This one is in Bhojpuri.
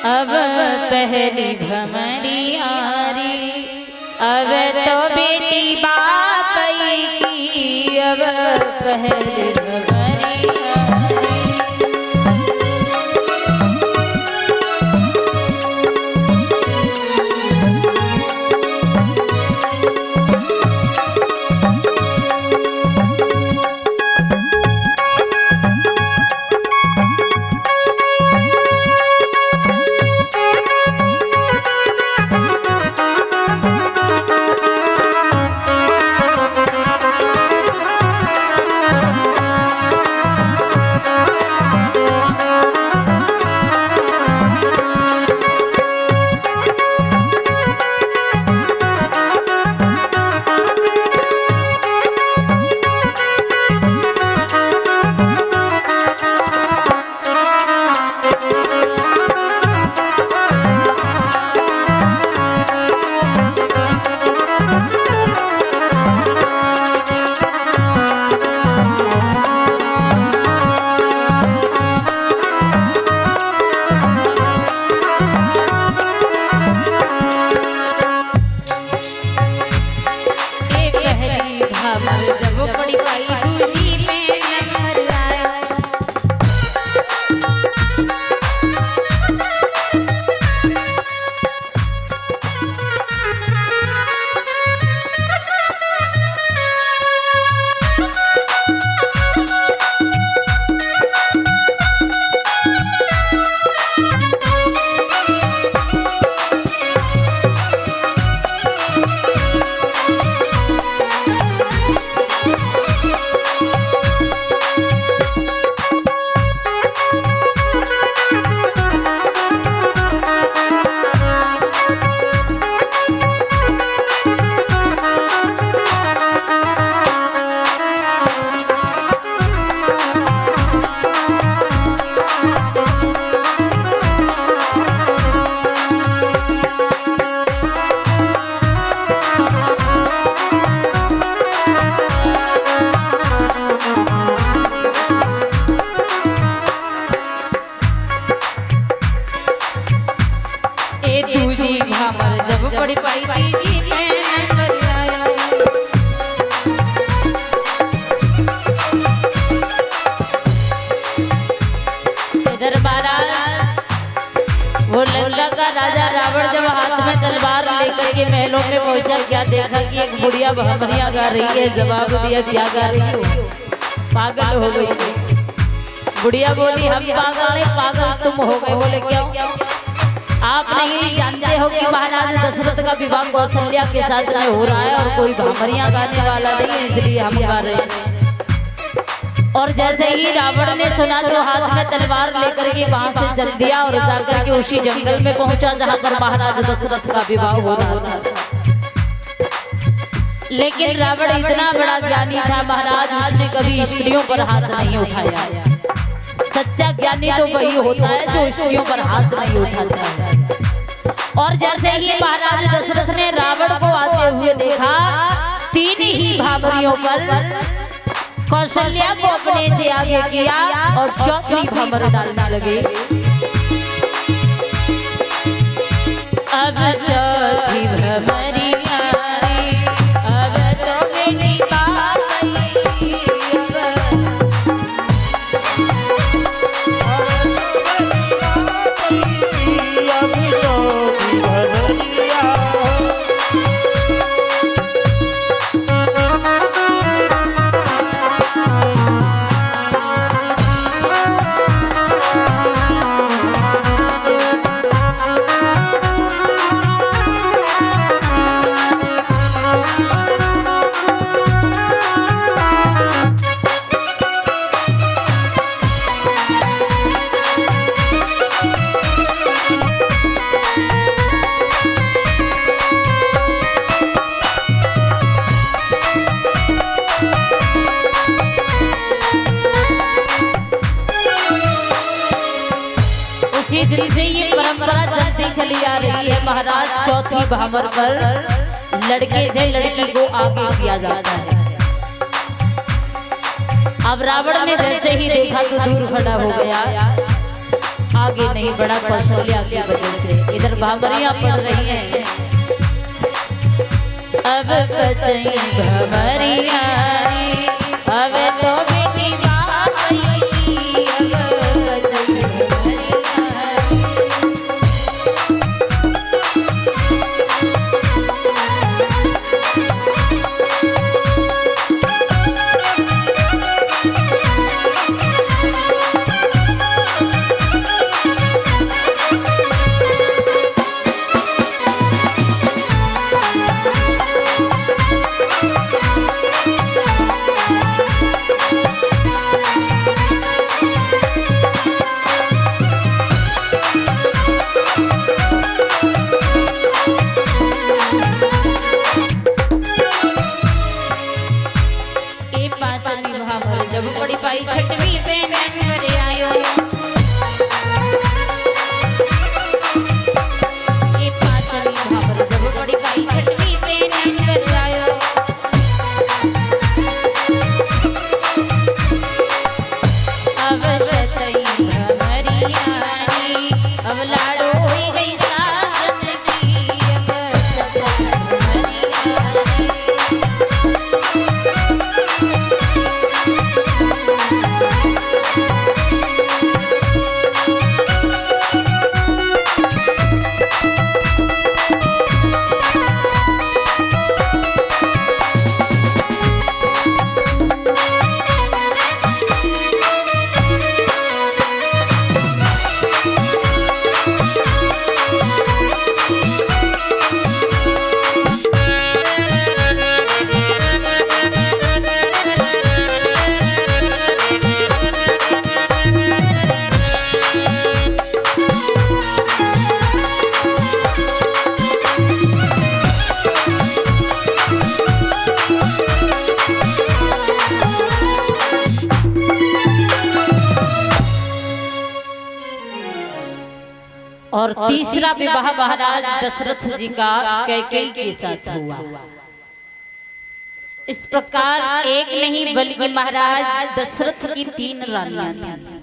अब पहली भमरी आरी, अब तो बेटी बाप की, अब पहली भमरी आरी। राजा रावण जब हाथ में तलवार लेकर के महलों में पहुंचा, क्या देखा कि एक बुढ़िया भमरिया गा रही है। जवाब दिया, क्या गा रही हो? पागल हो गई। बुढ़िया बोली, हम पागल नहीं, पागल तुम हो गए। बोले क्यों? आप नहीं जानते हो कि महाराज दशरथ का विवाह कौशल्या के साथ में हो रहा है और कोई भमरिया गाने वाला नहीं है, इसलिए हम गा रहे हैं। और जैसे ही रावण ने सुना तो हाथ में तलवार लेकर के वहां से चल दिया और जाकर के उसी जंगल में पहुंचा जहां पर महाराज दशरथ का विवाह हो रहा था। लेकिन रावण इतना बड़ा ज्ञानी था महाराज, उसने कभी स्त्रियों पर हाथ नहीं उठाया। सच्चा ज्ञानी तो वही होता है जो स्त्रियों पर हाथ नहीं उठाता। और जैसे ही महाराज दशरथ ने रावण को आते हुए देखा, तीन ही भाभरियों पर कौशल्या को अपने से आगे किया और चौथी भमर डालने लगे। अब चौथी भमरी आरी, अब तो बेटी बाप की, अब चौथी भमरिया। दिन से ये परंपरा चलती चली आ रही है महाराज। चौथी भावर पर लड़के से लड़की को आगे किया जाता है। अब रावण ने जैसे ही देखा तो दूर खड़ा हो गया आगे नहीं बढ़ा कौशल्या की वजह से। इधर भामरियां पढ़ रही हैं, अब बचई भमरिया अब तो बेटी बात आई, अब बचई जब पड़ी पाई छठवीं पे नंबर आयो, ये पांचवी भावर जब पड़ी पाई छठवीं पे नंबर आयो, अब शतई भमरियानी अब लाडो हुई गई साजन की, अब शतई भमरियानी। और तीसरा विवाह महाराज दशरथ जी का कैकेयी के साथ हुआ। इस प्रकार एक नहीं बल्कि महाराज दशरथ की 3 रानियां थीं।